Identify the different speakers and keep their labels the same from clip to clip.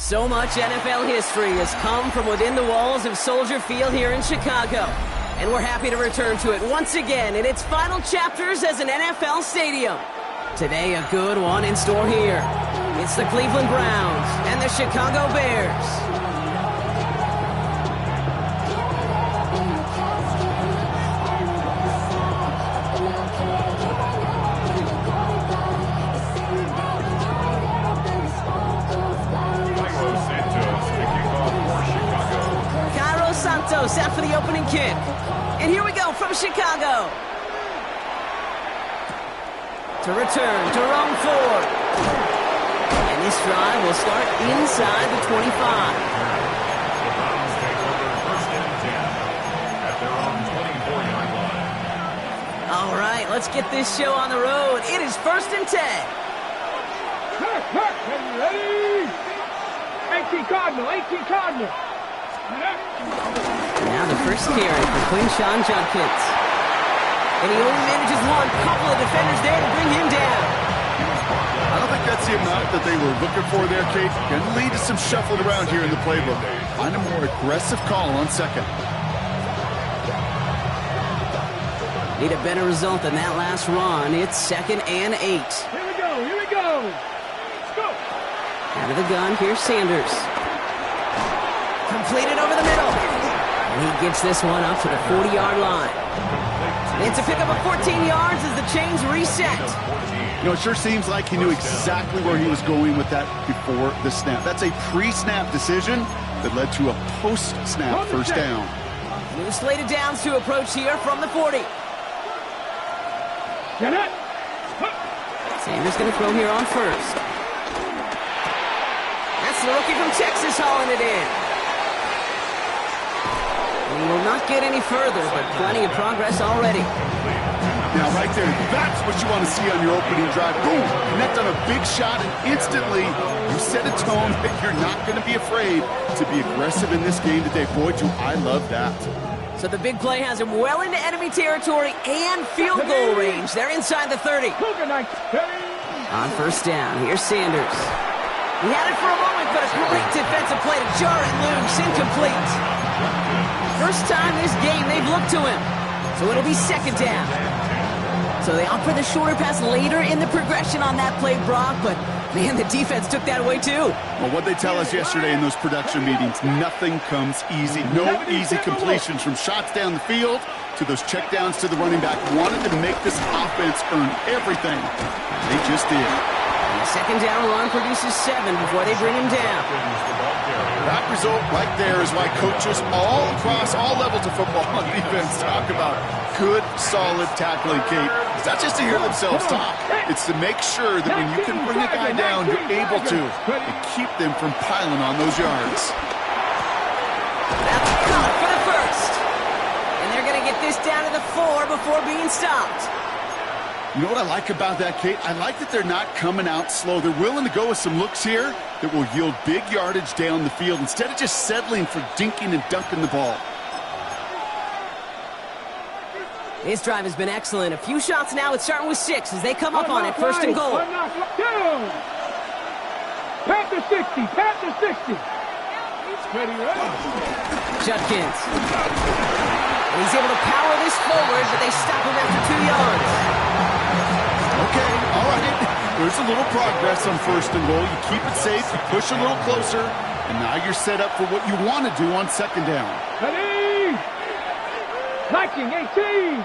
Speaker 1: So much NFL history has come from within the walls of Soldier Field here in Chicago. And we're happy to return to it once again in its final chapters as an NFL stadium. Today, a good one in store here. It's the Cleveland Browns and the Chicago Bears. Out for the opening kick. And here we go from Chicago. To return to Rome 4. And this drive will start inside the 25.
Speaker 2: The Browns take over first and 10 at their own 24-yard line.
Speaker 1: All right, let's get this show on the road. It is first and 10.
Speaker 3: Ready? 18 Cardinal.
Speaker 1: Now the first carry for Quinshon Judkins. And he only manages one. Couple of defenders there to bring him down.
Speaker 4: I don't think that's the amount that they were looking for there, Kate. Going to lead to some shuffling around here in the playbook. Find a more aggressive call on second.
Speaker 1: Need a better result than that last run. It's 2nd and 8.
Speaker 3: Here we go. Let's go.
Speaker 1: Out of the gun, here's Sanders. Completed over the middle. And he gets this one up to the 40-yard line. It's a pickup of 14 yards as the chains reset.
Speaker 4: You know, it sure seems like he knew exactly where he was going with that before the snap. That's a pre-snap decision that led to a post-snap first down.
Speaker 1: New slated downs to approach here from the 40. Sanders going to throw here on first. That's the rookie from Texas hauling it in. We will not get any further, but plenty of progress already.
Speaker 4: Now, right there, that's what you want to see on your opening drive. Boom! Connect on a big shot, and instantly you set a tone that you're not going to be afraid to be aggressive in this game today. Boy, do I love that.
Speaker 1: So the big play has him well into enemy territory and field goal range. They're inside the 30. On first down, here's Sanders. He had it for a moment, but a great defensive play to jar it loose. Incomplete. First time this game they've looked to him. So it'll be second down. So they opt for the shorter pass later in the progression on that play, Brock, but man, the defense took that away too.
Speaker 4: Well, what they tell us yesterday in those production meetings, nothing comes easy. No easy completions from shots down the field to those checkdowns to the running back. Wanted to make this offense earn everything. They just did.
Speaker 1: And the second down run produces 7 before they bring him down.
Speaker 4: That result right there is why coaches all across all levels of football on defense talk about good, solid tackling, Kate. It's not just to hear themselves talk. It's to make sure that when you can bring a guy down, you're able to and keep them from piling on those yards.
Speaker 1: That's caught for the first. And they're going to get this down to the 4 before being stopped.
Speaker 4: You know what I like about that, Kate? I like that they're not coming out slow. They're willing to go with some looks here that will yield big yardage down the field instead of just settling for dinking and dunking the ball.
Speaker 1: This drive has been excellent. A few shots now. It's starting with 6 as they come up on it. First and goal.
Speaker 3: Pat the 60.
Speaker 1: Judkins. And he's able to power this forward, but they stop him after 2 yards.
Speaker 4: Okay, all right. There's a little progress on first and goal. You keep it safe, you push a little closer, and now you're set up for what you want to do on second down.
Speaker 3: Ready? Viking 18.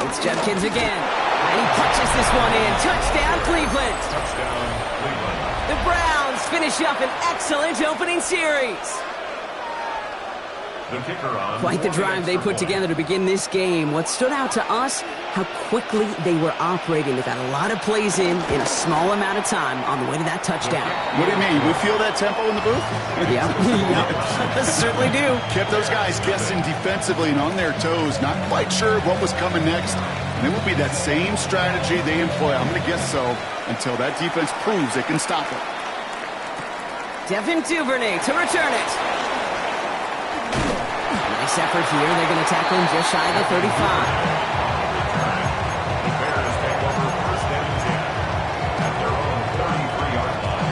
Speaker 1: It's Judkins again. And he punches this one in. Touchdown, Cleveland.
Speaker 2: Touchdown, Cleveland.
Speaker 1: The Browns finish up an excellent opening series.
Speaker 2: The kicker on.
Speaker 1: Quite the drive they put together to begin this game. What stood out to us, how quickly they were operating. They got a lot of plays in a small amount of time on the way to that touchdown.
Speaker 4: What do you mean? We feel that tempo in the booth?
Speaker 1: Yeah, certainly do.
Speaker 4: Kept those guys guessing defensively and on their toes, not quite sure what was coming next. And it will be that same strategy they employ, I'm going to guess so, until that defense proves they can stop it.
Speaker 1: Devin Duvernay to return it. Nice effort here. They're going to tackle him just shy of the 35.
Speaker 2: The Bears take over first and 10 at their own 33-yard line.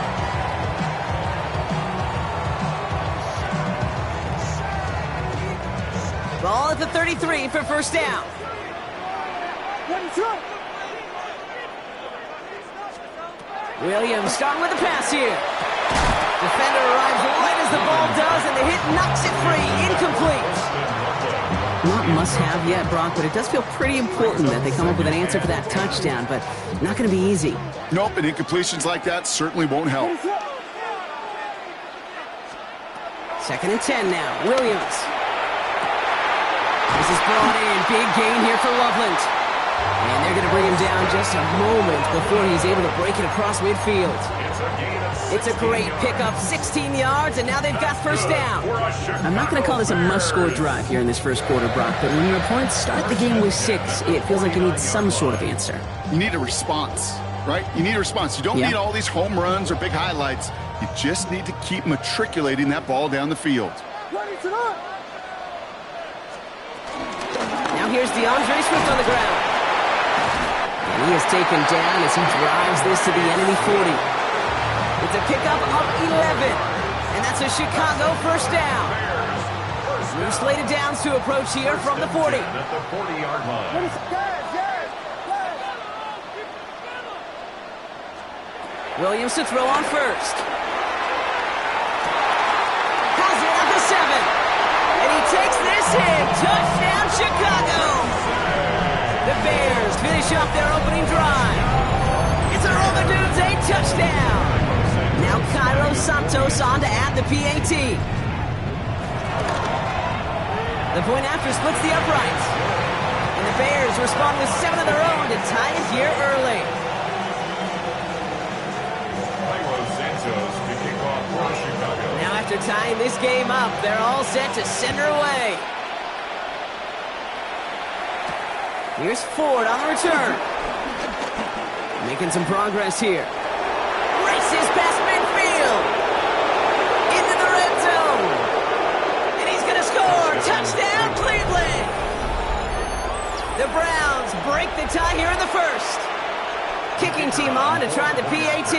Speaker 1: 33 for first down. Williams starting with the pass here. Defender arrives right as the ball does, and the hit knocks it free. Incomplete. Not must-have yet, Brock, but it does feel pretty important that they come up with an answer for that touchdown, but not going to be easy.
Speaker 4: Nope, and incompletions like that certainly won't help.
Speaker 1: 2nd and 10 now. Williams. This is brought in. Big gain here for Loveland. And they're going to bring him down just a moment before he's able to break it across midfield. It's a great pickup, 16 yards, and now they've got first down. I'm not going to call this a must-score drive here in this first quarter, Brock, but when your opponents start the game with 6, it feels like you need some sort of answer.
Speaker 4: You need a response, right? You need a response. You don't need all these home runs or big highlights. You just need to keep matriculating that ball down the field.
Speaker 1: Now here's DeAndre Swift on the ground. And he is taken down as he drives this to the enemy 40. It's a pickup of 11. And that's a Chicago first down. New slated downs to approach here from the 40.
Speaker 2: At the 40-yard line.
Speaker 1: Williams to throw on first. Has it at the 7. And he takes this hit. Touchdown, Chicago. The Bears finish up their opening drive. It's a Roman Dudes 8 touchdown. Now Cairo Santos on to add the PAT. The point after splits the uprights. And the Bears respond with 7 of their own to tie it here early. Now after tying this game up, they're all set to send her away. Here's Ford on the return. Making some progress here. Races past midfield. Into the red zone. And he's going to score. Touchdown, Cleveland. The Browns break the tie here in the first. Kicking team on to try the PAT.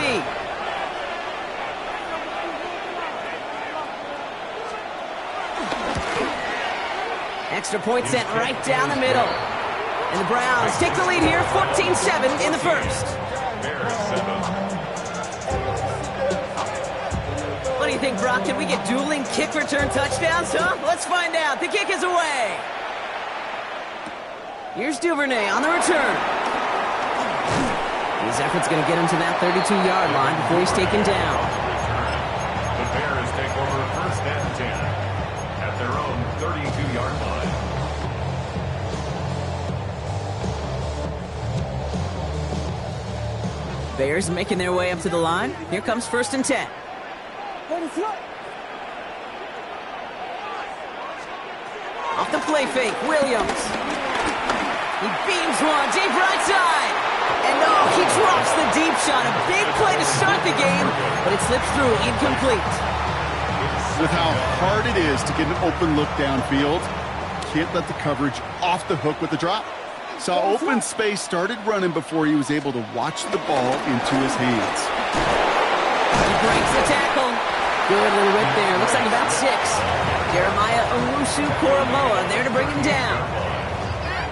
Speaker 1: Extra point sent right down the middle. And the Browns take the lead here, 14-7 in the first. What do you think, Brock? Can we get dueling kick return touchdowns, huh? Let's find out. The kick is away. Here's Duvernay on the return. His effort's going to get him to that 32-yard line before he's taken down.
Speaker 2: The Bears take over first and 10 at their own 32-yard line.
Speaker 1: Bears making their way up to the line. Here comes first and 10. Off the play fake, Williams. He beams one, deep right side. And no, he drops the deep shot. A big play to start the game, but it slips through, incomplete.
Speaker 4: With how hard it is to get an open look downfield, can't let the coverage off the hook with the drop. Saw open space, started running before he was able to watch the ball into his hands.
Speaker 1: He breaks the tackle. Good little rip there. Looks like about 6. Jeremiah Owusu-Koramoah there to bring him down.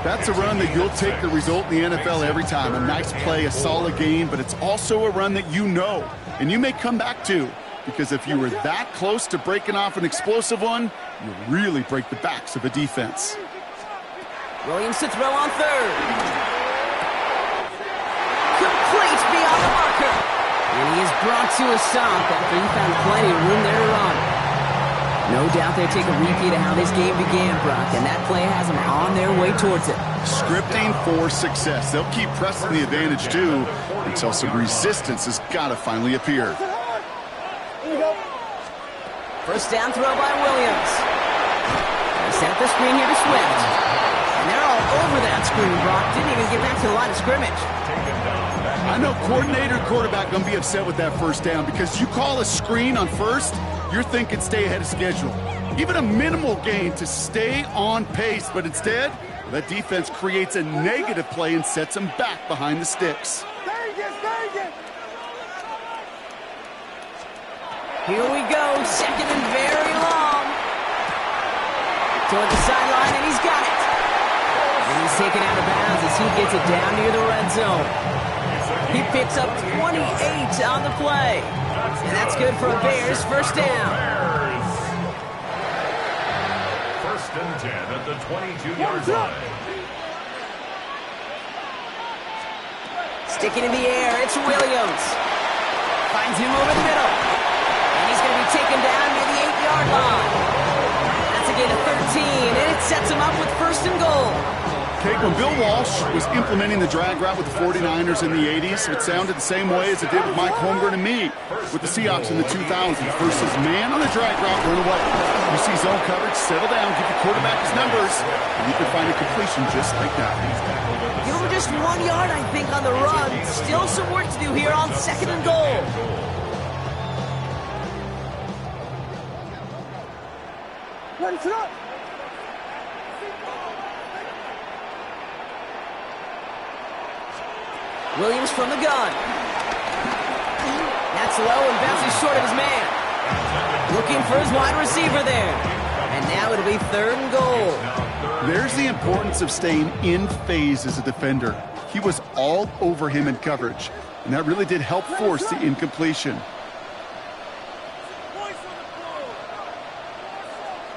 Speaker 4: That's a run that you'll take the result in the NFL every time. A nice play, a solid game, but it's also a run that you know, and you may come back to, because if you were that close to breaking off an explosive one, you really break the backs of a defense.
Speaker 1: Williams to throw on third. Complete beyond the marker. And he is brought to a stop after he found plenty of room there to run. No doubt they take a repeat of how this game began, Brock, and that play has them on their way towards it.
Speaker 4: Scripting for success. They'll keep pressing the advantage, too, until some resistance has got to finally appear.
Speaker 1: First down throw by Williams. They set up the screen here to Swift. And they're all over that screen, Brock. Didn't even get back to the line of scrimmage.
Speaker 4: I know coordinator and quarterback going to be upset with that first down because you call a screen on first, you're thinking stay ahead of schedule. Even a minimal gain to stay on pace, but instead, that defense creates a negative play and sets them back behind the sticks.
Speaker 1: Here we go, second and very long. Toward the sideline, and he's got it. And he's taken out of bounds as he gets it down near the red zone. He picks up 28 on the play. And that's good for a Bears first down.
Speaker 2: First and 10 at the 22-yard line.
Speaker 1: Sticking in the air, it's Williams. Finds him over the middle. And he's going to be taken down near the 8-yard line. That's a gain of 13, and it sets him up with first and goal.
Speaker 4: Kate, when Bill Walsh was implementing the drag route with the 49ers in the 80s, it sounded the same way as it did with Mike Holmgren and me with the Seahawks in the 2000s. Versus man on the drag route, run away. You see zone coverage, settle down, give your quarterback his numbers, and you can find a completion just like that.
Speaker 1: Give him just 1 yard, I think, on the run. Still some work to do here on second and goal.
Speaker 3: Ready, set up.
Speaker 1: Williams from the gun. That's low and bounces short of his man. Looking for his wide receiver there. And now it'll be third and goal.
Speaker 4: There's the importance of staying in phase as a defender. He was all over him in coverage, and that really did help force the incompletion.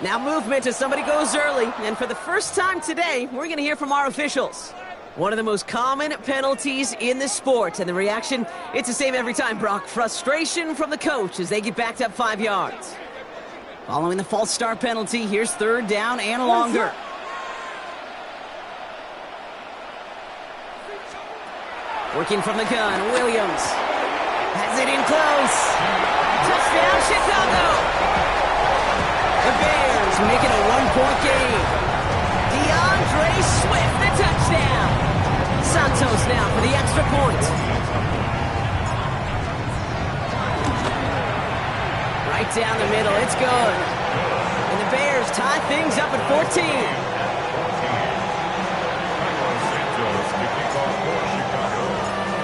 Speaker 1: Now movement as somebody goes early. And for the first time today, we're going to hear from our officials. One of the most common penalties in the sport. And the reaction, it's the same every time, Brock. Frustration from the coach as they get backed up 5 yards. Following the false start penalty, here's third down and longer. Working from the gun, Williams has it in close. Touchdown, Chicago! The Bears make it a 1-point game. DeAndre Swift, the touchdown. Santos now for the extra point. Right down the middle, it's good. And the Bears tie things up at 14.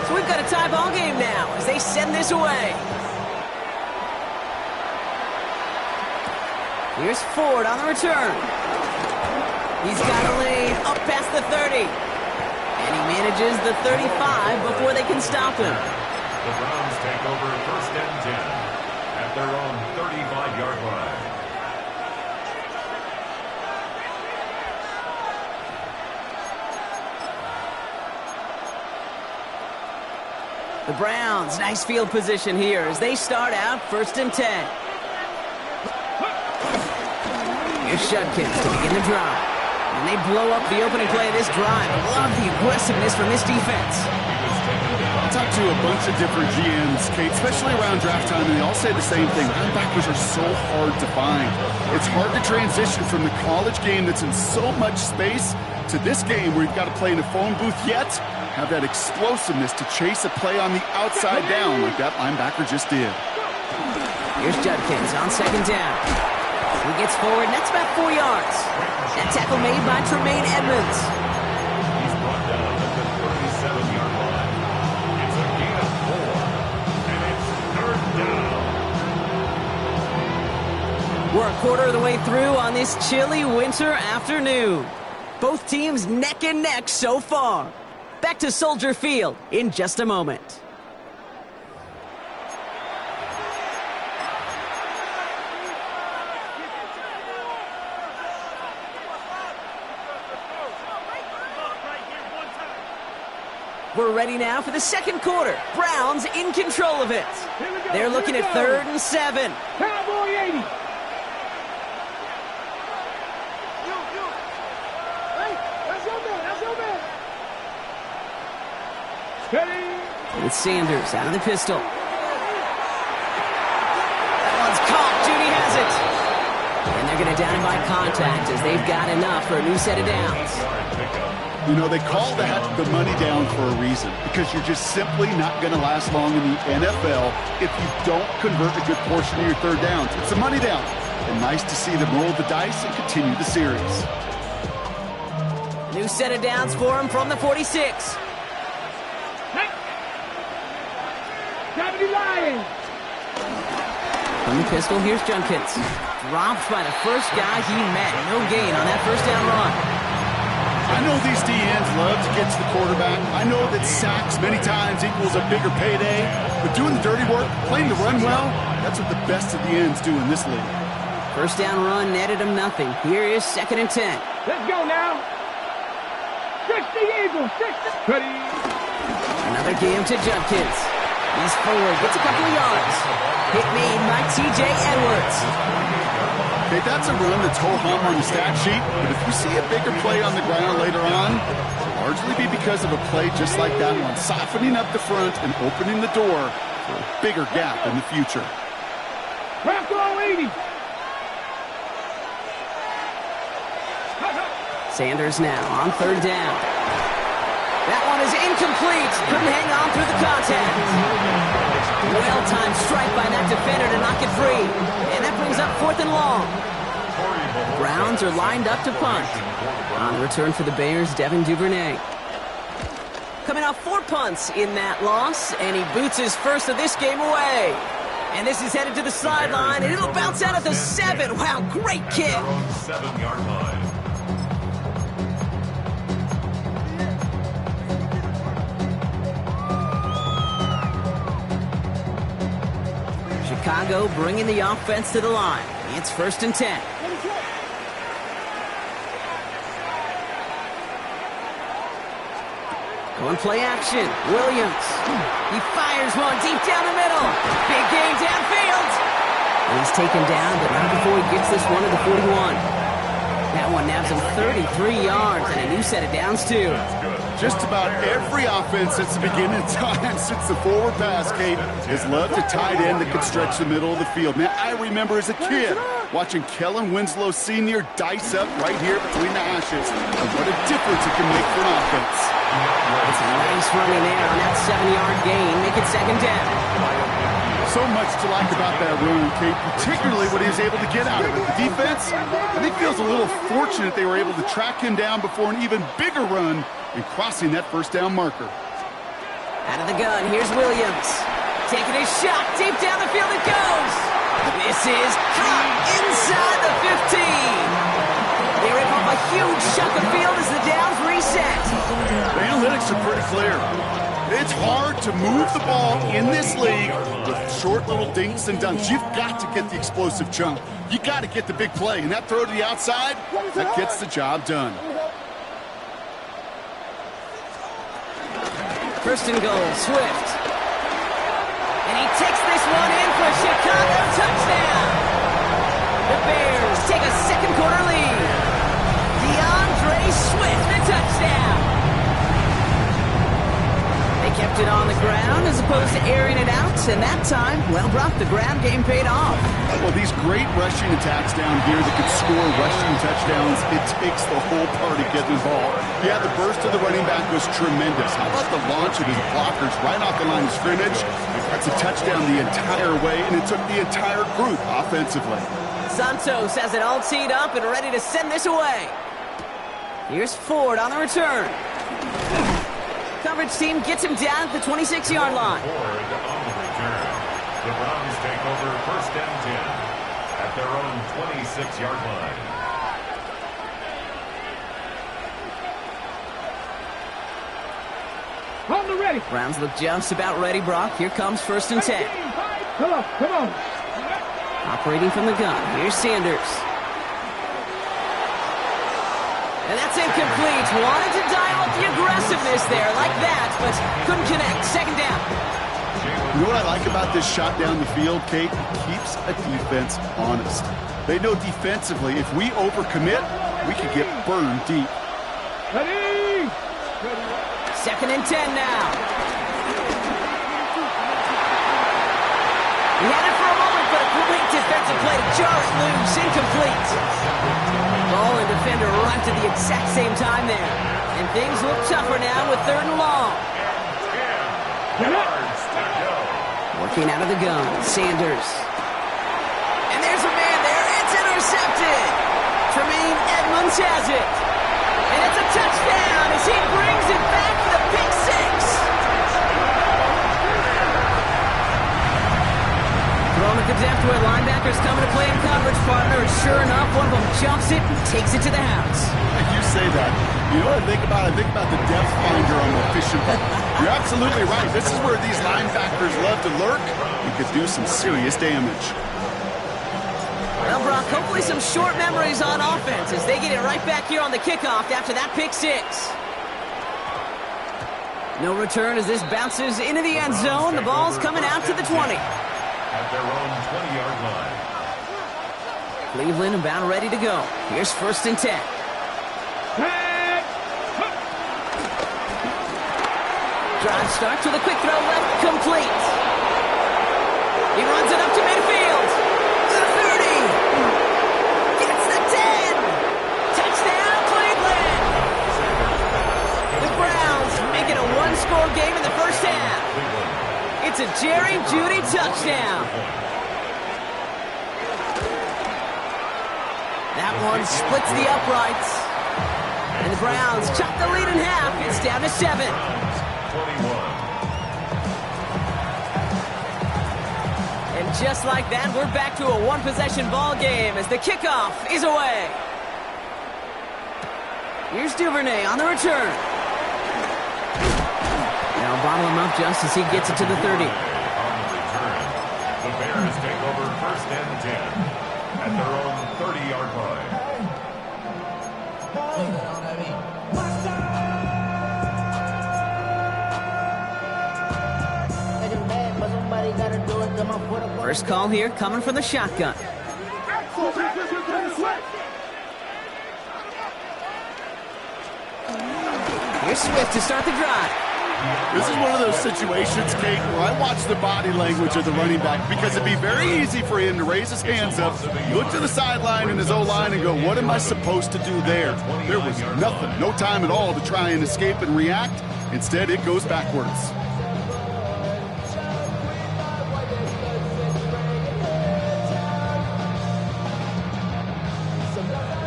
Speaker 1: So we've got a tie ball game now as they send this away. Here's Ford on the return. He's got a lane up past the 30. And he manages the 35 before they can stop him.
Speaker 2: The Browns take over first and 10 at their own 35-yard line.
Speaker 1: The Browns, nice field position here as they start out first and 10. Here's Shudkins to begin the drive. And they blow up the opening play of this drive. I love the aggressiveness from this defense.
Speaker 4: I talked to a bunch of different GMs, Kate, especially around draft time, and they all say the same thing. Linebackers are so hard to find. It's hard to transition from the college game that's in so much space to this game where you've got to play in a phone booth yet have that explosiveness to chase a play on the outside down like that linebacker just did.
Speaker 1: Here's Judkins on second down. He gets forward, and that's about 4 yards. That tackle made by Tremaine Edmonds.
Speaker 2: He's brought down at the 37-yard line. It's a gain of 4, and it's third down.
Speaker 1: We're a quarter of the way through on this chilly winter afternoon. Both teams neck and neck so far. Back to Soldier Field in just a moment. We're ready now for the second quarter. Browns in control of it. They're looking at 3rd and 7.
Speaker 3: Cowboy 80.
Speaker 1: With Sanders out of the pistol. That one's caught. Judy has it. And they're going to down him by contact as they've got enough for a new set of downs.
Speaker 4: You know, they call that the money down for a reason, because you're just simply not going to last long in the NFL if you don't convert a good portion of your third downs. It's a money down. And nice to see them roll the dice and continue the series.
Speaker 1: New set of downs for him from the 46. From the pistol, here's Junkins. Dropped by the first guy he met. No gain on that first down run.
Speaker 4: I know these DNs love to get to the quarterback. I know that sacks many times equals a bigger payday. But doing the dirty work, playing the run well, that's what the best of the ends do in this league.
Speaker 1: First down run netted him nothing. Here is 2nd and 10.
Speaker 3: Let's go now. 60 Eagles, 60. Ready.
Speaker 1: Another game to Junkins. He's forward, gets a couple of yards. Hit made by T.J. Edwards.
Speaker 4: Okay, that's a run that's ho-hum on the stat sheet, but if you see a bigger play on the ground later on, it'll largely be because of a play just like that one, softening up the front and opening the door for a bigger gap in the future.
Speaker 3: Crack all 80.
Speaker 1: Sanders now on 3rd down. That one is incomplete. Couldn't hang on through the contact. Well-timed strike by that defender to knock it free. And that brings up 4th and long. Browns are lined up to punt. On the return for the Bears, Devin Duvernay. Coming off 4 punts in that loss, and he boots his first of this game away. And this is headed to the sideline, and it'll bounce out at the 7. Wow, great kick.
Speaker 2: 7-yard line.
Speaker 1: Chicago bringing the offense to the line. It's 1st and 10. Going play action. Williams. He fires one deep down the middle. Big game downfield. And he's taken down, but not before he gets this one to the 41. That one nabs him 33 yards and a new set of downs, too.
Speaker 4: Just about every offense since the beginning of time, since the forward pass, Kate, has loved a tight end that could stretch the middle of the field. Man, I remember as a kid watching Kellen Winslow Sr. dice up right here between the hashes, and what a difference it can make for an offense.
Speaker 1: It's a nice running there on that 7-yard gain. Make it 2nd down.
Speaker 4: So much to like about that run, Kate, particularly what he was able to get out of it. The defense, I think, feels a little fortunate they were able to track him down before an even bigger run and crossing that first down marker.
Speaker 1: Out of the gun, here's Williams. Taking his shot, deep down the field it goes. This is hot inside the 15. They rip off a huge chunk of field as the downs reset.
Speaker 4: The analytics are pretty clear. It's hard to move the ball in this league with short little dinks and dunks. You've got to get the explosive chunk. You got to get the big play, and that throw to the outside, that gets the job done.
Speaker 1: 1st and goal, Swift. And he takes this one in for a Chicago touchdown. The Bears take a second-quarter lead. DeAndre Swift, a touchdown. They kept it on the ground as opposed to airing it out, and that time, well, Brock, the ground game paid off.
Speaker 4: Well, these great rushing attacks down here that could score rushing touchdowns, it takes the whole party getting involved. Yeah, the burst of the running back was tremendous. How about the launch of his blockers right off the line of scrimmage? That's a touchdown the entire way, and it took the entire group offensively.
Speaker 1: Santos has it all teed up and ready to send this away. Here's Ford on the return. Coverage team gets him down at the 26-yard line.
Speaker 2: Ford on the return. The Browns take over 1st and 10 at their own 26-yard line.
Speaker 3: On the ready.
Speaker 1: Browns look just about ready, Brock. Here comes 1st and 10.
Speaker 3: Come on, come on.
Speaker 1: Operating from the gun. Here's Sanders. And that's incomplete. Wanted to dial up the aggressiveness there like that, but couldn't connect. 2nd down.
Speaker 4: You know what I like about this shot down the field, Kate? It keeps a defense honest. They know defensively, if we overcommit, we could get burned deep.
Speaker 3: Ready.
Speaker 1: 2nd and 10 now. He had it for a moment, but a great defensive play to jar it loose. Incomplete. Ball and defender arrived at the exact same time there. And things look tougher now with 3rd and long. Working out of the gun, Sanders. And there's a man there. It's intercepted. Tremaine Edmonds has it. And it's a touchdown as he brings it back for the pick 6. Throwing at the depth where linebackers coming to play in coverage, partner. And sure enough, one of them jumps it and takes it to the house.
Speaker 4: You say that. You know what I think about? I think about the depth finder on the fishing boat. You're absolutely right. This is where these linebackers love to lurk. You could do some serious damage.
Speaker 1: Well, Brock, hopefully some short memories on offense as they get it right back here on the kickoff after that pick six. No return as this bounces into the end zone. The ball's coming out to the 20.
Speaker 2: At their own 20-yard line.
Speaker 1: Cleveland about ready to go. Here's 1st and 10. Drive starts with a quick throw left, complete. He runs it up to midfield. The 30. Gets the 10. Touchdown, Cleveland. The Browns make it a one-score game in the first half. It's a Jerry Jeudy touchdown. That one splits the uprights. And the Browns chop the lead in half. It's down to 7.
Speaker 2: 21.
Speaker 1: And just like that, we're back to a one-possession ball game as the kickoff is away. Here's Duvernay on the return. Now bottle him up just as he gets it to the 30.
Speaker 2: On the return, the Bears take over 1st and 10 at their own 30-yard line.
Speaker 1: First call here coming from the shotgun. Here's Swift to start the drive.
Speaker 4: This is one of those situations, Kate, where I watch the body language of the running back because it'd be very easy for him to raise his hands up, look to the sideline in his O-line and go, what am I supposed to do there? There was nothing, no time at all to try and escape and react. Instead, it goes backwards.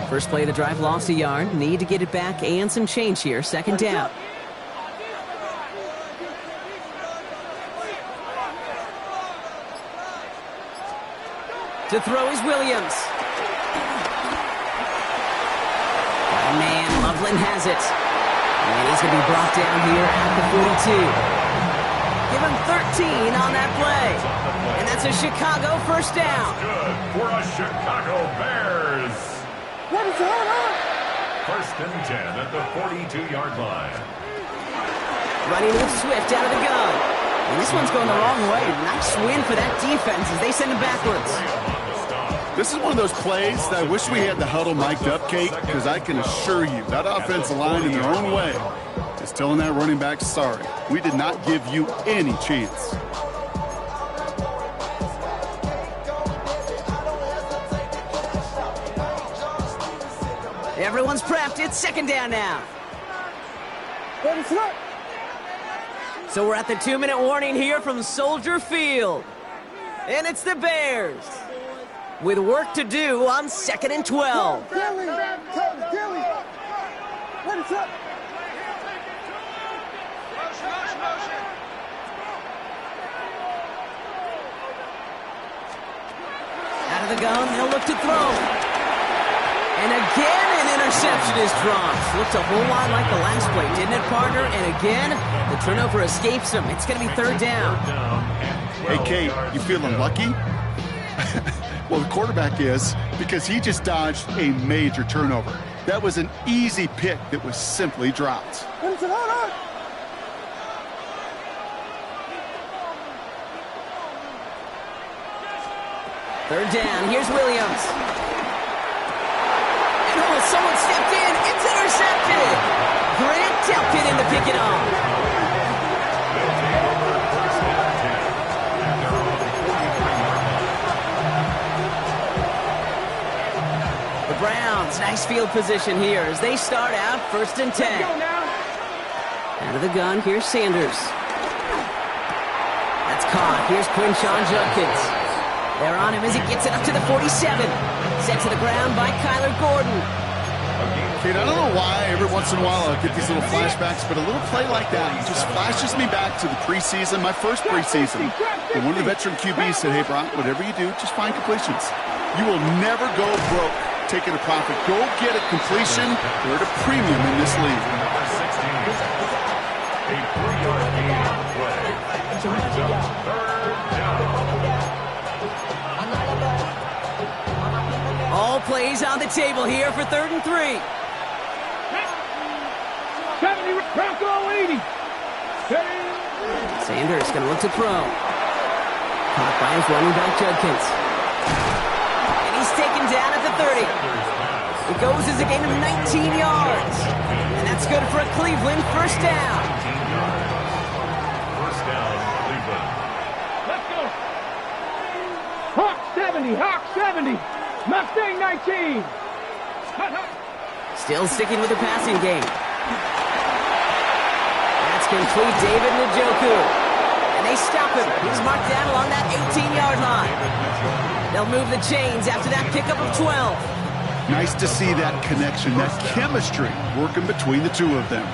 Speaker 1: First play of the drive lost a yard. Need to get it back and some change here. 2nd down. To throw is Williams. Oh, man, Loveland has it. And he's going to be brought down here at the 42. Give him 13 on that play. And that's a Chicago first down.
Speaker 2: Good for a Chicago Bears.
Speaker 3: What is going on?
Speaker 2: 1st and 10 at the 42-yard line.
Speaker 1: Running with Swift out of the gun. And this one's going the wrong way. Nice win for that defense as they send him backwards.
Speaker 4: This is one of those plays that I wish we had the huddle mic'd up, Kate, because I can assure you that offensive line in their own way is telling that running back, sorry, we did not give you any chance.
Speaker 1: Everyone's prepped. It's 2nd down now. So we're at the 2-minute warning here from Soldier Field. And it's the Bears with work to do on 2nd and 12.
Speaker 3: Kelly! What is up?
Speaker 1: Out of the gun, they'll look to throw. And again, an interception is dropped. Looked a whole lot like the last play, didn't it, partner? And again, the turnover escapes him. It's going to be 3rd down.
Speaker 4: Hey, Kate, you feeling lucky? Well, the quarterback is, because he just dodged a major turnover. That was an easy pick that was simply dropped.
Speaker 1: Third down, here's Williams. And oh, someone stepped in. It's intercepted. Grant Delpit in to pick it off. The Browns, nice field position here as they start out 1st and 10. Out of the gun, here's Sanders. That's caught. Here's Quinshon Judkins. They're on him as he gets it up to the 47. Sent to the ground by Kyler Gordon.
Speaker 2: A gain of
Speaker 4: Kate, I don't know why every once in a while I'll get these little flashbacks, but a little play like that just flashes me back to the preseason, my first preseason. And one of the veteran QBs said, hey, Brock, whatever you do, just find completions. You will never go broke taking a profit. Go get a completion. They're at a premium in this league.
Speaker 2: Number 16, a 3-yard gain on the play. Brings up third down.
Speaker 1: All plays on the table here for 3rd and 3.
Speaker 3: 70, Bronco 80.
Speaker 1: Sanders going to look to throw. Caught by his running back, Judkins. And he's taken down at the 30. It goes as a gain of 19 yards. And that's good for a Cleveland first down.
Speaker 2: 19 yards. First down, Cleveland.
Speaker 3: Let's go. Hawk 70, Hawk 70. Mustang 19.
Speaker 1: Still sticking with the passing game. That's complete, David Njoku. And they stop him. He's marked down along that 18-yard line. They'll move the chains after that pickup of 12.
Speaker 4: Nice to see that connection, that chemistry working between the two of them.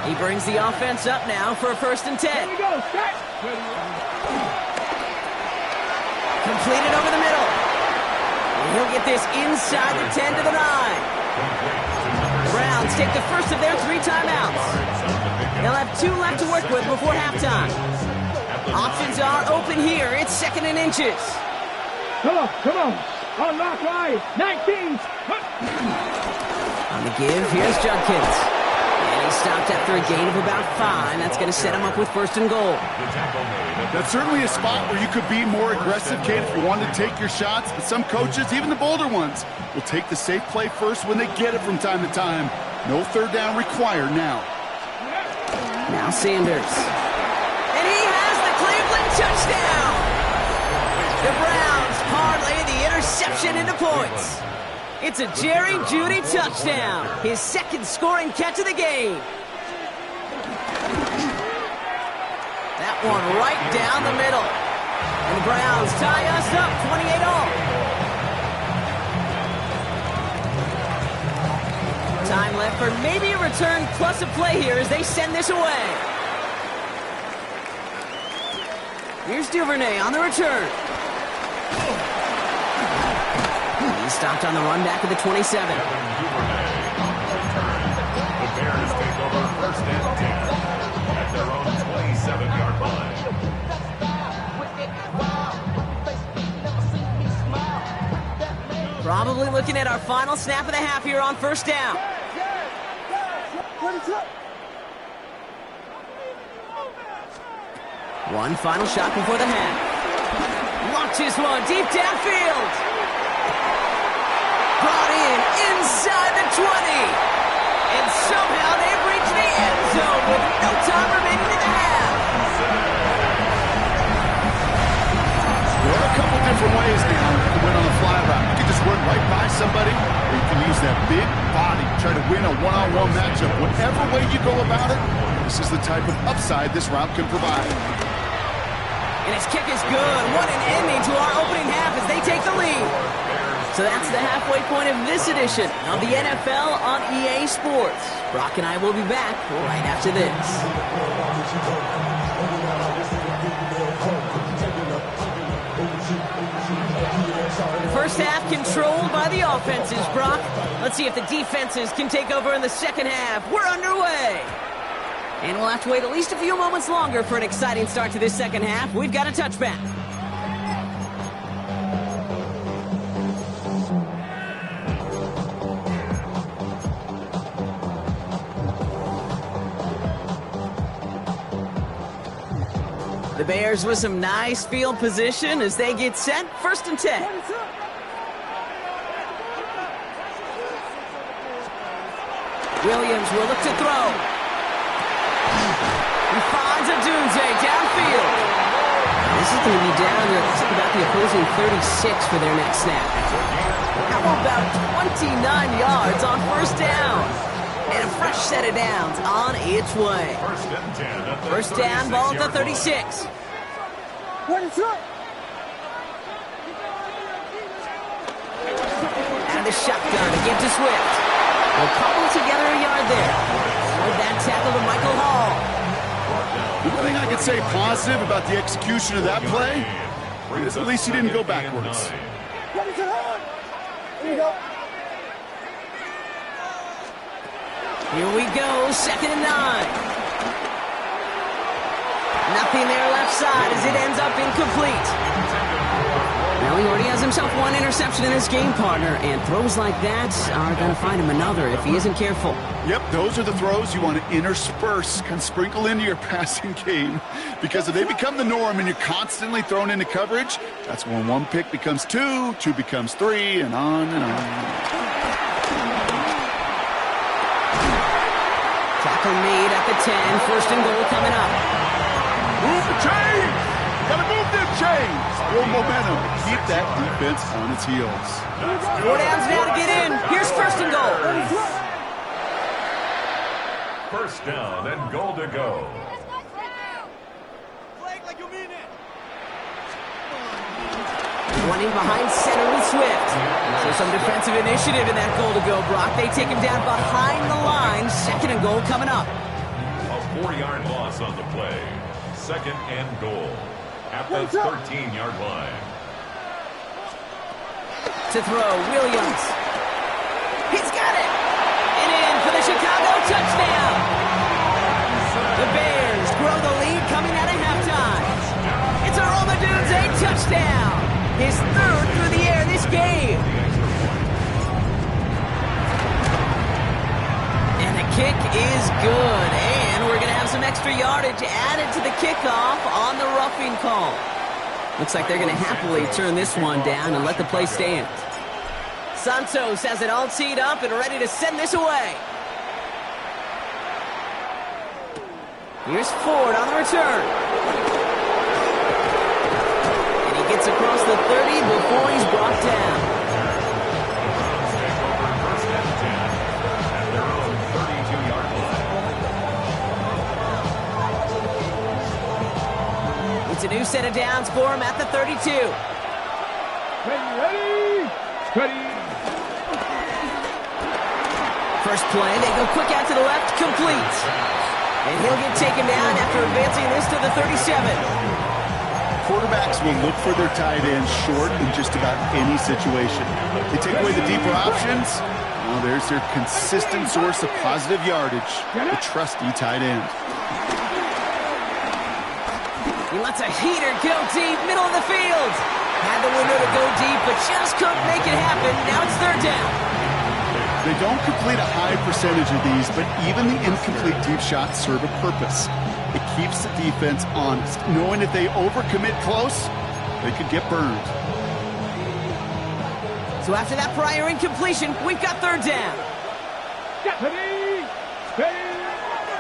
Speaker 1: He brings the offense up now for a 1st and 10.
Speaker 3: Here we go, set.
Speaker 1: Completed over the middle. And he'll get this inside the 10 to the 9. Browns take the first of their 3 timeouts. They'll have 2 left to work with before halftime. Options are open here. It's 2nd and inches.
Speaker 3: Come on, come on. Unlock right. 19.
Speaker 1: On the give, here's Judkins. And he's stopped after a gain of about 5. That's going to set him up with 1st and goal.
Speaker 4: That's certainly a spot where you could be more aggressive, Kate, if you wanted to take your shots. But some coaches, even the bolder ones, will take the safe play first when they get it from time to time. No 3rd down required now.
Speaker 1: Now Sanders. And he has the Cleveland touchdown. The Browns parlay the interception into points. It's a Jerry Jeudy touchdown. His 2nd scoring catch of the game. That one right down the middle. And the Browns tie us up 28-all. Time left for maybe a return plus a play here as they send this away. Here's Duvernay on the return. He's stopped on the run back of the 27.
Speaker 2: The Bears take over 1st and 10 at their own 27-yard line.
Speaker 1: Probably looking at our final snap of the half here on 1st down. One final shot before the half. Launches one deep downfield. Brought in inside the 20. And somehow they've reached the end zone with no time remaining in the half.
Speaker 4: There are a couple different ways now to win on the fly route. You can just run right by somebody, or you can use that big body, try to win a one-on-one matchup. Whatever way you go about it, this is the type of upside this route can provide.
Speaker 1: And his kick is good. What an ending to our opening half as they take the lead. So that's the halfway point of this edition of the NFL on EA Sports. Brock and I will be back right after this. The first half controlled by the offenses, Brock. Let's see if the defenses can take over in the 2nd half. We're underway. And we'll have to wait at least a few moments longer for an exciting start to this 2nd half. We've got a touchback. The Bears with some nice field position as they get set. 1st and 10. Williams will look to throw. He finds a Dunze downfield. This is going to be down to about the opposing 36 for their next snap. How about 29 yards on 1st down? And a fresh set of downs on its way.
Speaker 2: 1st and 10 at the
Speaker 1: 1st down, ball at the 36. And the shotgun to give to Swift. They'll cobble together a yard there. With that tackle to Michael Hall.
Speaker 4: The only thing I could say positive about the execution of that play is at least he didn't go backwards.
Speaker 1: Here we go, 2nd and 9. Nothing there left side as it ends up incomplete. Now he already has himself one interception in his game, partner, and throws like that are going to find him another if he isn't careful.
Speaker 4: Yep, those are the throws you want to intersperse, kind of sprinkle into your passing game, because if they become the norm and you're constantly thrown into coverage, that's when one pick becomes two, two becomes three, and on and on.
Speaker 1: Tackle made at the 10, 1st and goal coming up.
Speaker 4: Move the chains! Gotta move them chains! Build momentum. Keep that defense on its heels.
Speaker 1: 4 downs now to get in. Here's 1st and goal.
Speaker 2: 1st down and goal to go.
Speaker 1: Running behind center with Swift. So some defensive initiative in that goal to go, Brock. They take him down behind the line. 2nd and goal coming up.
Speaker 2: A 4-yard loss on the play. 2nd and goal at the 13-yard line.
Speaker 1: To throw, Williams. He's got it. And in for the Chicago touchdown. The Bears grow the lead coming out of halftime. It's a Romadunes, a touchdown. His 3rd through the air this game. And the kick is good. And we're going to have some extra yardage added to the kickoff on the roughing call. Looks like they're going to happily turn this one down and let the play stand. Santos has it all teed up and ready to send this away. Here's Ford on the return. And he gets across the 30 before he's brought down.
Speaker 2: First and 10 at their own 32-yard line.
Speaker 1: It's a new set of downs for him at the 32.
Speaker 3: Ready.
Speaker 1: First play, they go quick out to the left, complete. And he'll get taken down after advancing this to the 37.
Speaker 4: Quarterbacks will look for their tight ends short in just about any situation. They take away the deeper options. Well, there's their consistent source of positive yardage, the trusty tight end.
Speaker 1: He lets a heater go deep, middle of the field. Had the window to go deep, but just couldn't make it happen. Now it's 3rd down.
Speaker 4: They don't complete a high percentage of these, but even the incomplete deep shots serve a purpose. It keeps the defense honest, knowing if they overcommit close, they could get burned.
Speaker 1: So after that prior incompletion, we've got 3rd down.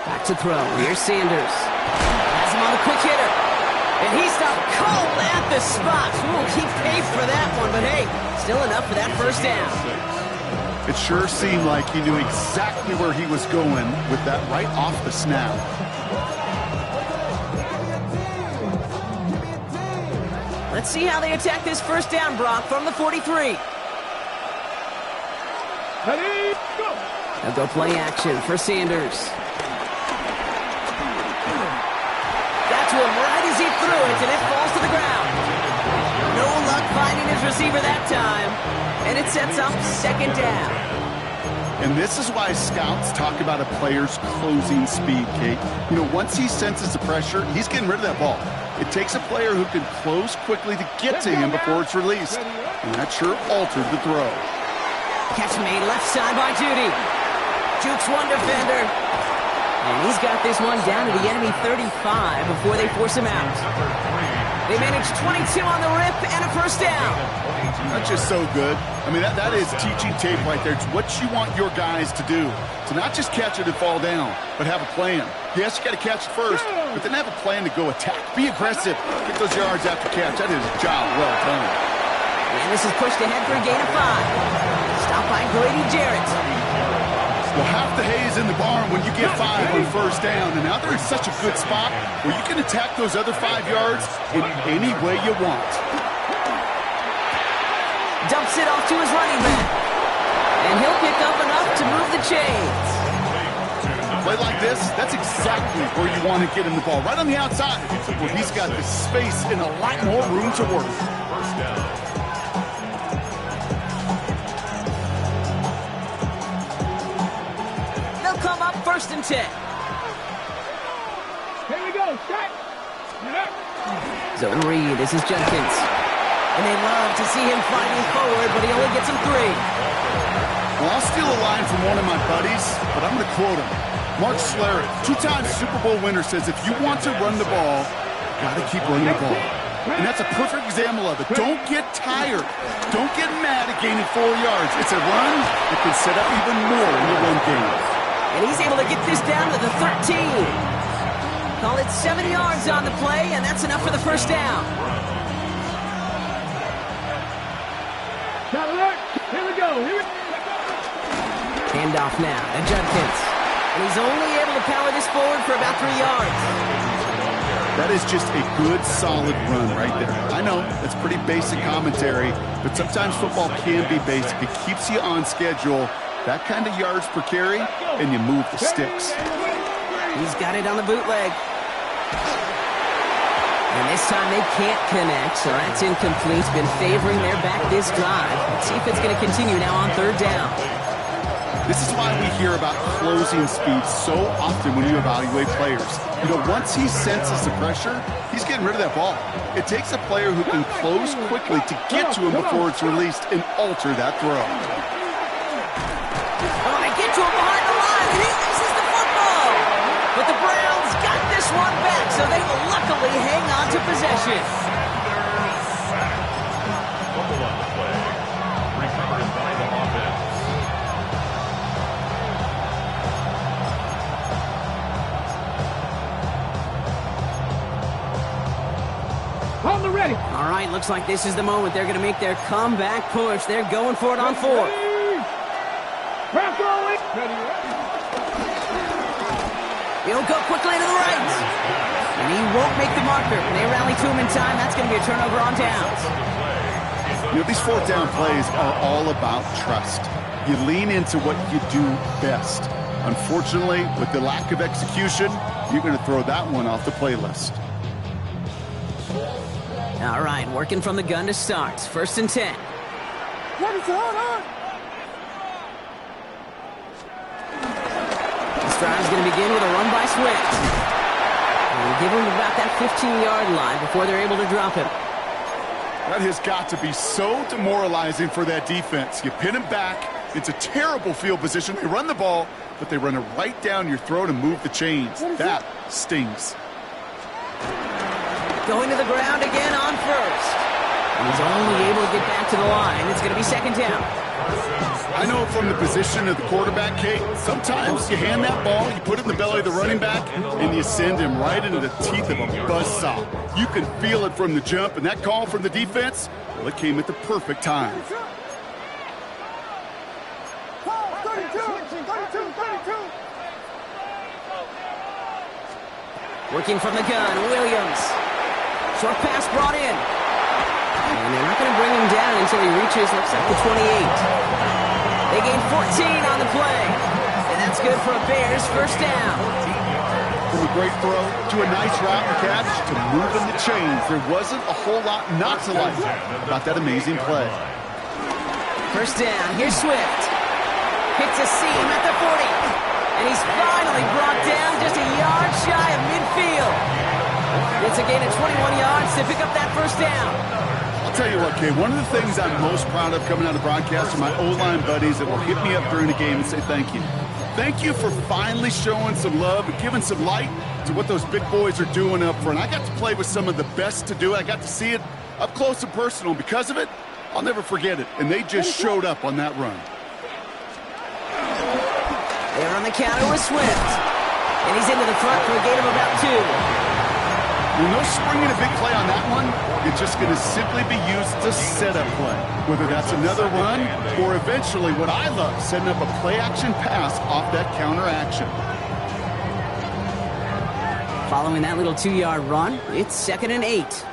Speaker 1: Back to throw. Here's Sanders. Has him on the quick hitter. And he stopped cold at the spot. Ooh, he paid for that one, but hey, still enough for that 1st down.
Speaker 4: It sure seemed like he knew exactly where he was going with that right off the snap.
Speaker 1: Let's see how they attack this 1st down, Brock, from the 43.
Speaker 3: Ready, go.
Speaker 1: They'll go play action for Sanders. Got to him right as he threw it, and it falls to the ground. No luck finding his receiver that time, and it sets up 2nd down.
Speaker 4: And this is why scouts talk about a player's closing speed, Kate. You know, once he senses the pressure, he's getting rid of that ball. It takes a player who can close quickly to get to him before it's released. And that sure altered the throw.
Speaker 1: Catch made left side by Judy. Jukes one defender. And he's got this one down to the enemy 35 before they force him out. They manage 22 on the rip and a 1st down.
Speaker 4: That's just so good. I mean, that is teaching tape right there. It's what you want your guys to do. To not just catch it and fall down, but have a plan. Yes, you got to catch it first, but then have a plan to go attack. Be aggressive. Get those yards after catch. That is a job well done.
Speaker 1: And this is pushed ahead for a gain of 5. Stopped by Grady Jarrett.
Speaker 4: Well, half the hay is in the barn when you get 5 on 1st down, and now they're in such a good spot where you can attack those other 5 yards in any way you want.
Speaker 1: Dumps it off to his running back. And he'll pick up enough to move the chains.
Speaker 4: Play like this, that's exactly where you want to get him the ball. Right on the outside, where he's got the space and a lot more room to work.
Speaker 2: First down.
Speaker 1: They'll come up 1st and 10.
Speaker 3: Here we go, set.
Speaker 1: Zone read, this is Judkins. And they love to see him fighting forward, but he only gets him 3.
Speaker 4: Well, I'll steal a line from one of my buddies, but I'm going to quote him. Mxfl, 2-time Super Bowl winner, says if you want to run the ball, you got to keep running the ball. And that's a perfect example of it. Don't get tired. Don't get mad at gaining 4 yards. It's a run that can set up even more in the run game.
Speaker 1: And he's able to get this down to the 13. Call it 7 yards on the play, and that's enough for the 1st down.
Speaker 3: Now look, here we go.
Speaker 1: Handoff now to Judkins. And he's only able to power this forward for about 3 yards.
Speaker 4: That is just a good, solid run right there. I know, that's pretty basic commentary, but sometimes football can be basic. It keeps you on schedule, that kind of yards per carry, and you move the sticks.
Speaker 1: He's got it on the bootleg. And this time they can't connect, so that's incomplete. Been favoring their back this drive. Let's see if it's going to continue now on 3rd down.
Speaker 4: This is why we hear about closing speed so often when you evaluate players. You know, once he senses the pressure, he's getting rid of that ball. It takes a player who can close quickly to get to him before it's released and alter that throw.
Speaker 1: Oh, they get to him behind the line, and he loses the football. But the Browns got this one back, so they will luckily hang on to possession.
Speaker 2: Fumble on the play. Recovered by the offense.
Speaker 3: On the ready.
Speaker 1: All right, looks like this is the moment. They're going to make their comeback push. They're going for it on 4th. He'll go quickly to the right. And he won't make the marker. They rally to him in time. That's going to be a turnover on downs.
Speaker 4: You know, these 4th down plays are all about trust. You lean into what you do best. Unfortunately, with the lack of execution, you're going to throw that one off the playlist.
Speaker 1: All right, working from the gun to start. 1st and 10. This drive is going to begin with a run by Swift. And we'll give him about that 15-yard line before they're able to drop him.
Speaker 4: That has got to be so demoralizing for that defense. You pin him back. It's a terrible field position. They run the ball, but they run it right down your throat and move the chains. That stings.
Speaker 1: Going to the ground again on 1st. And he's only able to get back to the line. It's going to be 2nd down.
Speaker 4: I know from the position of the quarterback, Kate, sometimes you hand that ball, you put it in the belly of the running back, and you send him right into the teeth of a buzzsaw. You can feel it from the jump, and that call from the defense, well, it came at the perfect time.
Speaker 1: Working from the gun, Williams. Short pass brought in. And they're not going to bring him down until he reaches, looks like the 28. They gain 14 on the play. And that's good for a Bears 1st down.
Speaker 4: From a great throw to a nice route and catch to moving the chains. There wasn't a whole lot not to like about that amazing play.
Speaker 1: 1st down, here's Swift. Hits a seam at the 40. And he's finally brought down just a yard shy of midfield. It's a gain of 21 yards to pick up that 1st down.
Speaker 4: I'll tell you what, Kay, one of the things I'm most proud of coming out of broadcast are my O-line buddies that will hit me up during the game and say thank you. Thank you for finally showing some love and giving some light to what those big boys are doing up front. I got to play with some of the best to do it. I got to see it up close and personal. Because of it, I'll never forget it. And they just showed up on that run.
Speaker 1: They're on the counter with Swift. And he's into the front for a gain of about 2.
Speaker 4: Well, no springing a big play on that one. It's just going to simply be used as a setup play. Whether that's another run or eventually what I love, setting up a play-action pass off that counter action.
Speaker 1: Following that little 2-yard run, it's 2nd and 8.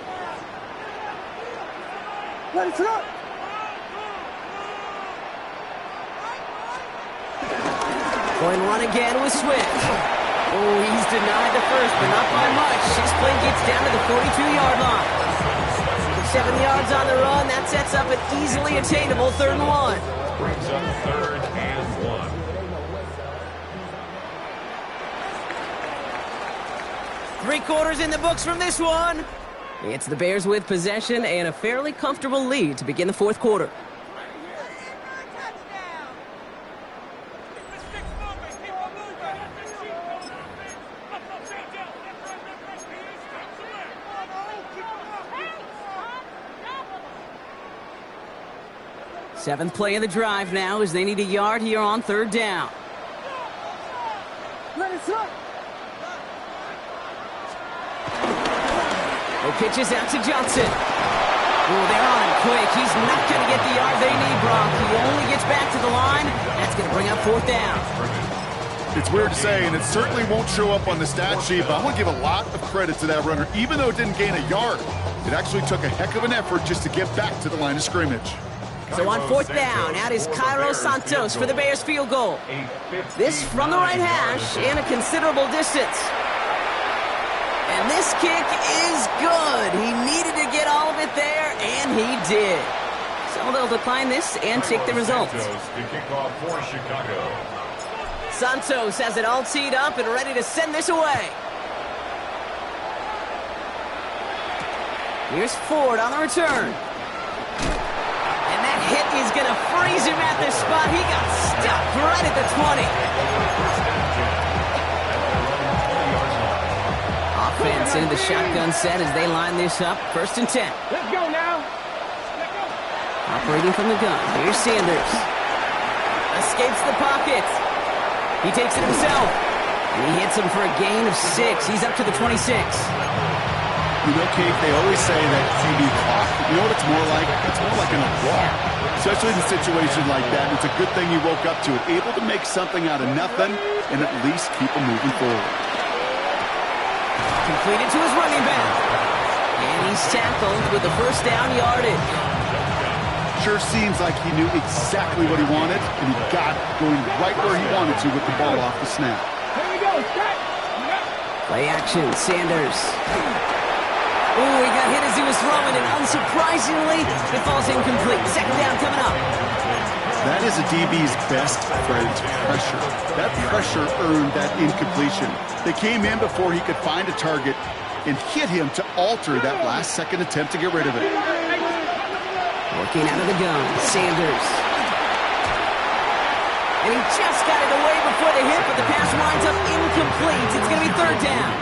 Speaker 1: Going run again with Swift. Oh, he's denied the first, but not by much. His play gets down to the 42-yard line. 7 yards on the run. That sets up an easily attainable 3rd and 1.
Speaker 2: Brings up 3rd and 1.
Speaker 1: Three-quarters in the books from this one. It's the Bears with possession and a fairly comfortable lead to begin the 4th quarter. Seventh play of the drive now as they need a yard here on 3rd down.
Speaker 3: Let it up.
Speaker 1: The pitch is out to Johnson. Oh, they're on him quick. He's not going to get the yard they need, Brock. He only gets back to the line. That's going to bring up 4th down.
Speaker 4: It's weird to say, and it certainly won't show up on the stat sheet, but I want to give a lot of credit to that runner. Even though it didn't gain a yard, it actually took a heck of an effort just to get back to the line of scrimmage.
Speaker 1: So on 4th down, out is Cairo Santos for the Bears field goal. This from the right hash and a considerable distance. And this kick is good. He needed to get all of it there, and he did. So they'll decline this and take the results.
Speaker 2: The kickoff for Chicago.
Speaker 1: Santos has it all teed up and ready to send this away. Here's Ford on the return. And that hit is going to freeze him at this spot. He got stuck right at the 20. Offense in the shotgun set as they line this up. 1st and 10.
Speaker 3: Let's go now.
Speaker 1: Operating from the gun. Here's Sanders. Escapes the pocket. He takes it himself. And he hits him for a gain of 6. He's up to the 26.
Speaker 4: You know, Kate, they always say that QB clock. You know what it's more like? It's more like an applause. Especially in a situation like that. It's a good thing you woke up to it. Able to make something out of nothing and at least keep them moving forward.
Speaker 1: Completed to his running back. And he's tackled with the 1st down yardage.
Speaker 4: Sure seems like he knew exactly what he wanted, and he got going right where he wanted to with the ball off the snap.
Speaker 3: Here we go. Set.
Speaker 1: Play action, Sanders. Oh, he got hit as he was throwing, and unsurprisingly, it falls incomplete. 2nd down coming up.
Speaker 4: That is a DB's best friend, pressure. That pressure earned that incompletion. They came in before he could find a target and hit him to alter that last-second attempt to get rid of it.
Speaker 1: Working out of the gun, Sanders. And he just got it away before the hit, but the pass winds up incomplete. It's going to be 3rd down.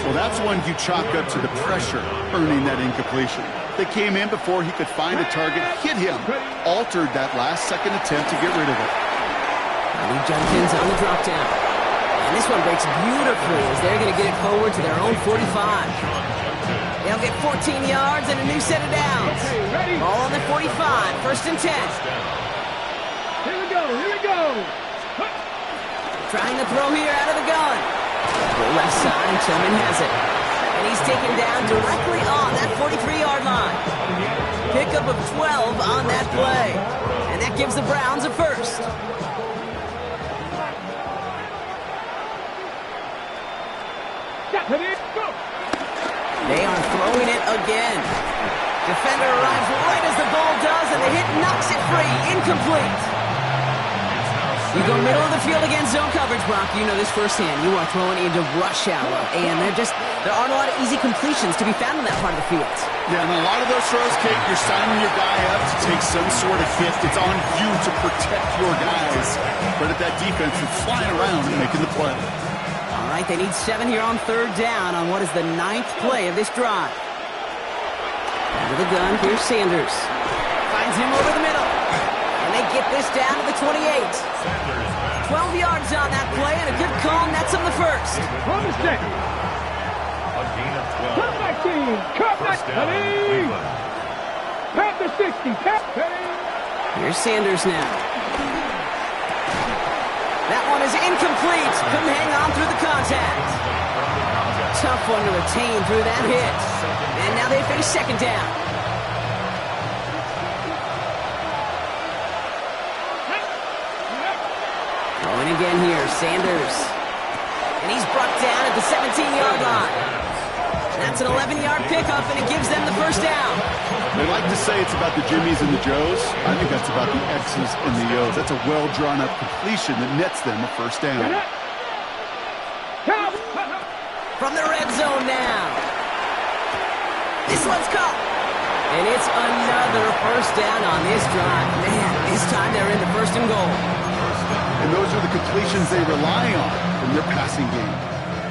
Speaker 4: Well, that's when you chalk up to the pressure earning that incompletion. They came in before he could find a target, hit him, altered that last-second attempt to get rid of it.
Speaker 1: Lee Jenkins on the drop down. And this one breaks beautifully as they're going to get it forward to their own 45. They'll get 14 yards and a new set of downs. Ball on the 45, 1st and 10.
Speaker 3: Here we go. Here we go.
Speaker 1: Trying to throw here out of the gun. The left side, Tillman has it. And he's taken down directly on that 43-yard line. Pickup of 12 on that play. And that gives the Browns a 1st. They are throwing it again. Defender arrives right as the ball does, and the hit knocks it free. Incomplete. You go middle of the field against zone coverage, Brock. You know this firsthand. You are throwing into rush hour, and there aren't a lot of easy completions to be found in that part of the field.
Speaker 4: Yeah, and a lot of those throws, Kate, you're signing your guy up to take some sort of hit. It's on you to protect your guys. But at that defense, it's flying around and making the play.
Speaker 1: All right, they need 7 here on 3rd down on what is the 9th play of this drive. Out of the gun, here's Sanders. Finds him over the middle. And they get this down to the 28. 12 yards on that play, and a good call, and that's on the 1st.
Speaker 3: On the 2nd.
Speaker 2: A gain of 12.
Speaker 3: Cut back team. Cut back.
Speaker 2: First down, Cleveland.
Speaker 3: Pat the 60. Pat.
Speaker 1: Here's Sanders now. That one is incomplete. Couldn't hang on through the contact. Tough one to retain through that hit. And now they face 2nd down. Going again here, Sanders. And he's brought down at the 17-yard line. That's an 11-yard pickup, and it gives them the first down.
Speaker 4: They like to say it's about the Jimmies and the Joes. I think that's about the X's and the O's. That's a well-drawn-up completion that nets them a first down.
Speaker 1: From the red zone now. This one's caught. And it's another first down on this drive. Man, this time they're in the first and goal.
Speaker 4: And those are the completions they rely on from their passing game.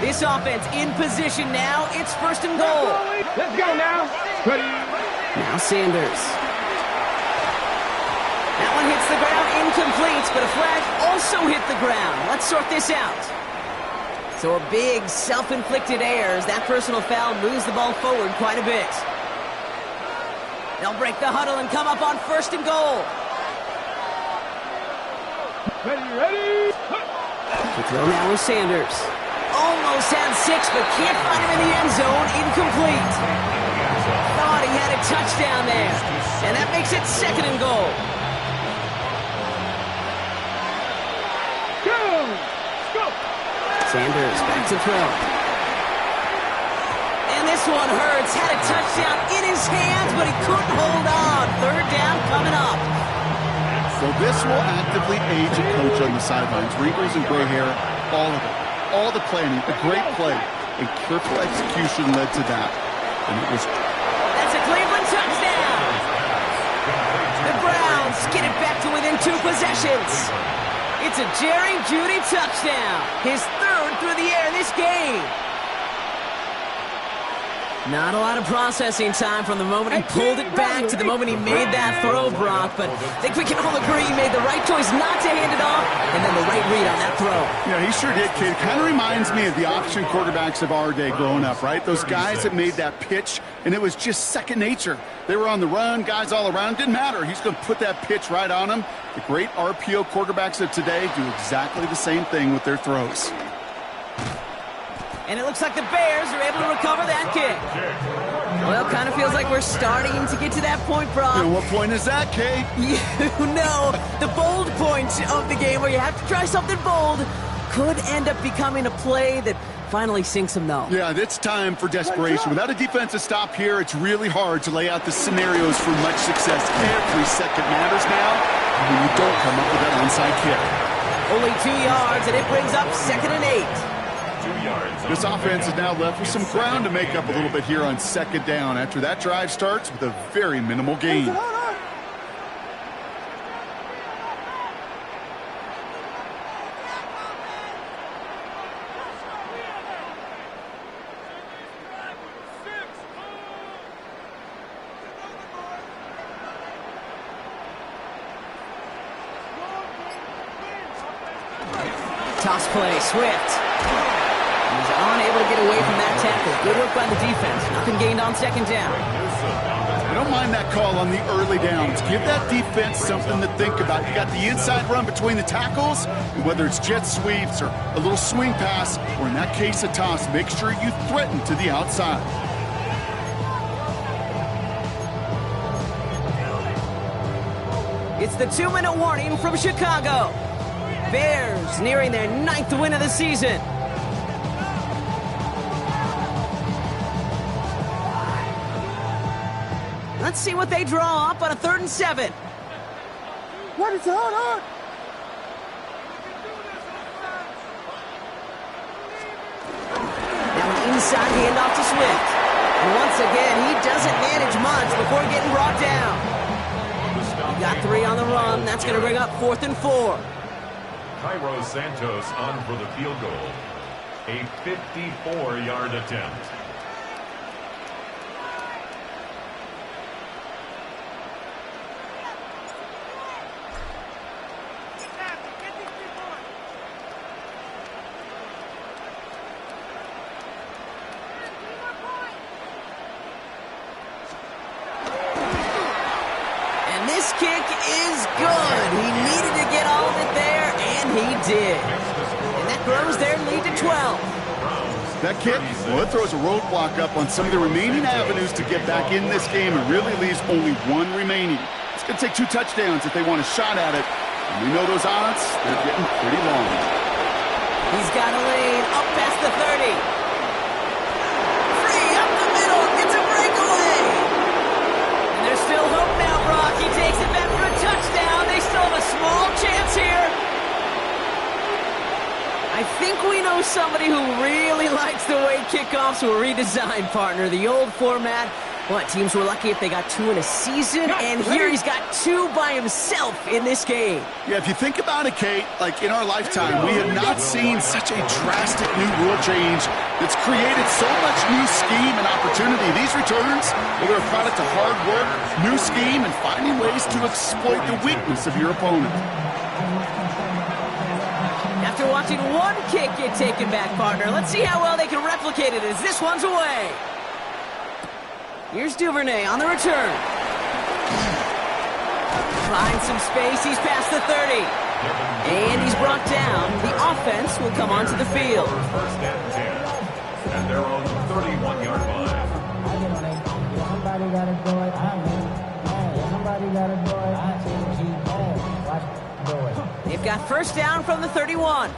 Speaker 1: This offense in position now. It's first and goal.
Speaker 3: Let's go now. Ready.
Speaker 1: Now Sanders. That one hits the ground, incomplete, but a flag also hit the ground. Let's sort this out. So a big self-inflicted error as that personal foul moves the ball forward quite a bit. They'll break the huddle and come up on first and goal.
Speaker 3: Ready.
Speaker 1: To throw now with Sanders. Almost had 6, but can't find him in the end zone. Incomplete. Thought he had a touchdown there. And that makes it second and goal.
Speaker 3: Go.
Speaker 1: Sanders back to throw. And this one hurts. Had a touchdown in his hands, but he couldn't hold on. Third down coming up.
Speaker 4: So this will actively age a coach on the sidelines. Wrinkles and gray hair, all of it. All the planning, a great play, and careful execution led to that. And it was...
Speaker 1: That's a Cleveland touchdown. The Browns get it back to within 2 possessions. It's a Jerry Jeudy touchdown. His third through the air in this game. Not a lot of processing time from the moment he pulled it back to the moment he made that throw, Brock. But I think we can all agree he made the right choice not to hand it off, and then the right read on that throw.
Speaker 4: Yeah, he sure did, kid. Kind of reminds me of the option quarterbacks of our day growing up, right? Those guys that made that pitch, and it was just second nature. They were on the run, guys all around. Didn't matter. He's going to put that pitch right on them. The great RPO quarterbacks of today do exactly the same thing with their throws.
Speaker 1: And it looks like the Bears are able to recover that kick. Well, kind of feels like we're starting to get to that point, Brock.
Speaker 4: And what point is that, Kate?
Speaker 1: You know, the bold point of the game where you have to try something bold could end up becoming a play that finally sinks them, though.
Speaker 4: Yeah, it's time for desperation. Without a defensive stop here, it's really hard to lay out the scenarios for much success. Every second matters now when you don't come up with that onside kick.
Speaker 1: Only 2 yards, and it brings up 2nd and 8.
Speaker 4: This offense is now left with some ground to make up a little bit here on second down after that drive starts with a very minimal gain.
Speaker 1: Toss play, Swift. He's unable to get away from that tackle. Good work by the defense. Nothing gained on second down.
Speaker 4: I don't mind that call on the early downs. Give that defense something to think about. You got the inside run between the tackles, and whether it's jet sweeps or a little swing pass, or in that case a toss, make sure you threaten to the outside.
Speaker 1: It's the 2-minute warning from Chicago. Bears nearing their 9th win of the season. Let's see what they draw up on a 3rd and 7.
Speaker 3: What is on?
Speaker 1: Now an inside handoff to Swift. And once again, he doesn't manage much before getting brought down. He got 3 on the run. That's going to bring up 4th and 4.
Speaker 2: Cairo Santos on for the field goal. A 54-yard attempt.
Speaker 1: This kick is good. He needed to get all of it there, and he did. And that grows their lead to 12.
Speaker 4: That kick, well, it throws a roadblock up on some of the remaining avenues to get back in this game and really leaves only 1 remaining. It's going to take 2 touchdowns if they want a shot at it. We know those odds, they're getting pretty long.
Speaker 1: He's got a lead, up past the 30. Free, up the middle, it's a breakaway. And there's still hope now, Brock. He takes it back for a touchdown. They still have a small chance here. I think we know somebody who really likes the way kickoffs were redesigned, partner. The old format. What, teams were lucky if they got 2 in a season, and here he's got 2 by himself in this game.
Speaker 4: Yeah, if you think about it, Kate, like in our lifetime, we have not seen such a drastic new rule change that's created so much new scheme and opportunity. These returns, they're a product of hard work, new scheme, and finding ways to exploit the weakness of your opponent.
Speaker 1: After watching one kick get taken back, partner, let's see how well they can replicate it as this one's away. Here's Duvernay on the return. Finds some space. He's past the 30. And he's brought down. The offense will come onto the field.
Speaker 2: First and 10. And they're on the 31-yard line.
Speaker 3: Somebody got to do it. Somebody got to do it. Watch, do it.
Speaker 1: They've got first down from the 31.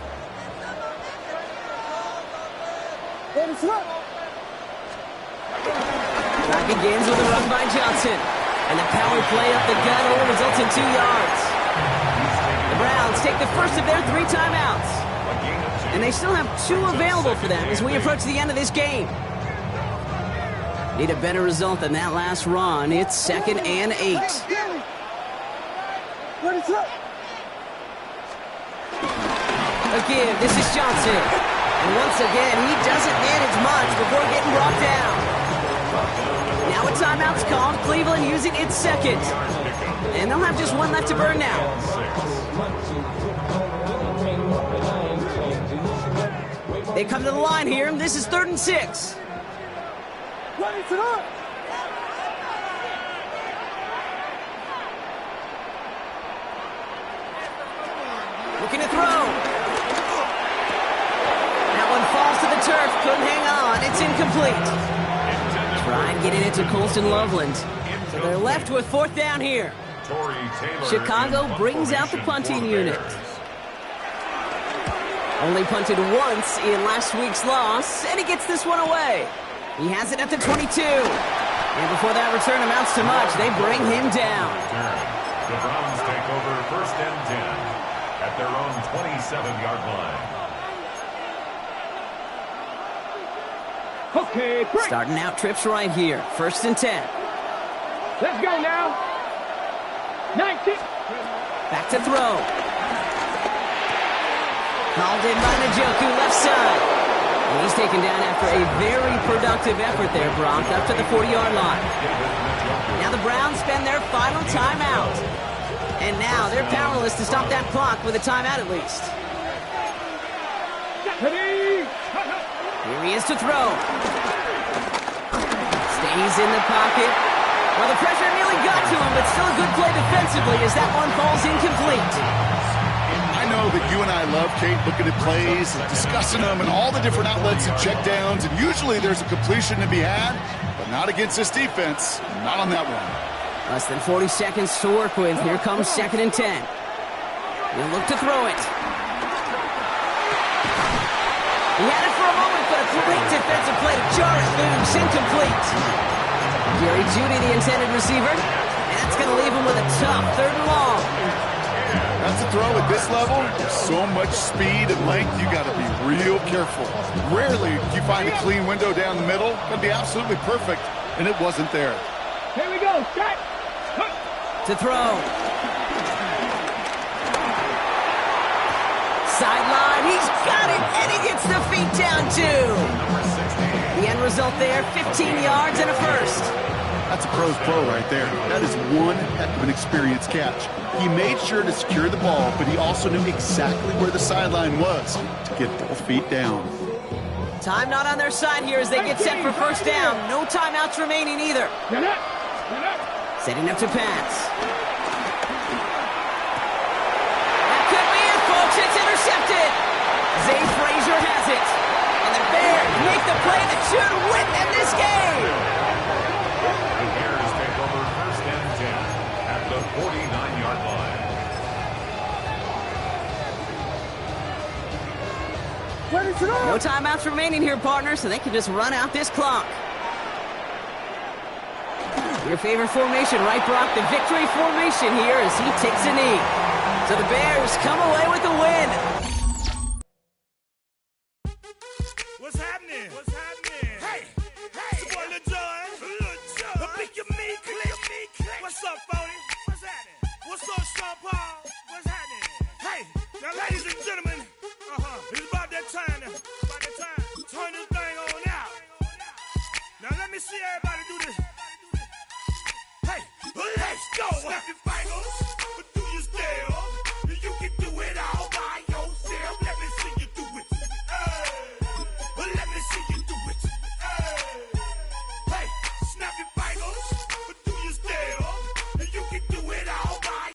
Speaker 1: Clock begins with a run by Johnson. And the power play up the gut only results in 2 yards. The Browns take the first of their 3 timeouts. And they still have 2 available for them as we approach the end of this game. Need a better result than that last run. It's 2nd and 8. Again, this is Johnson. And once again, he doesn't manage much before getting brought down. Now a timeout's called. Cleveland using its 2nd. And they'll have just 1 left to burn now. They come to the line here, and this is 3rd and 6. Looking to throw. That one falls to the turf. Couldn't hang on. It's incomplete. Trying getting it to Colston Loveland. So they're left with 4th down here. Chicago brings out the punting unit. Only punted once in last week's loss, and he gets this one away. He has it at the 22. And before that return amounts to much, they bring him down.
Speaker 2: The Browns take over 1st and 10 at their own 27-yard line.
Speaker 3: Okay, break.
Speaker 1: Starting out trips right here. 1st and 10.
Speaker 3: Let's go now. 19.
Speaker 1: Back to throw. Called in by Njoku, left side. And he's taken down after a very productive effort there, Brock, up to the 40-yard line. Now the Browns spend their final timeout. And now they're powerless to stop that clock with a timeout at least. Here he is to throw. Stays in the pocket. Well, the pressure nearly got to him, but still a good play defensively as that one falls incomplete.
Speaker 4: I know that you and I love, Kate, looking at plays and discussing them and all the different outlets and checkdowns, and usually there's a completion to be had, but not against this defense. Not on that one.
Speaker 1: Less than 40 seconds to work with. Here comes 2nd and 10. He'll look to throw it. He had it for a moment, but a great defensive play to jar it loose. Incomplete. Jerry Jeudy, the intended receiver. And that's going to leave him with a tough 3rd and long.
Speaker 4: That's a throw at this level. There's so much speed and length, you got to be real careful. Rarely do you find a clean window down the middle. It'd be absolutely perfect, and it wasn't there.
Speaker 3: Here we go. Shot.
Speaker 1: To throw. Sideline, he's got it, and he gets the feet down too. The end result there, 15 yards and a first.
Speaker 4: That's a pro's pro right there. That is one heck of an experienced catch. He made sure to secure the ball, but he also knew exactly where the sideline was to get both feet down.
Speaker 1: Time not on their side here as they get set for first down. No timeouts remaining either. Setting up to pass. That could be it, folks. It's intercepted. Zay Frazier has it. And the Bears make the play that should win them this game.
Speaker 2: The Bears take over 1st and 10 at the 49-yard line.
Speaker 1: No timeouts remaining here, partner, so they can just run out this clock. Your favorite formation, right, Brock? The victory formation here as he takes a knee. So the Bears come away with the win.
Speaker 5: What's happening? What's happening? Hey, it's your boy Lil Jon. The Pick Your Me Click. What's up, Phony? What's happening? What's up, Sean Paul? What's happening? Hey, now ladies and gentlemen, it's about that time now. Turn this thing on out. Now let me see everybody do this. Hey, let's go.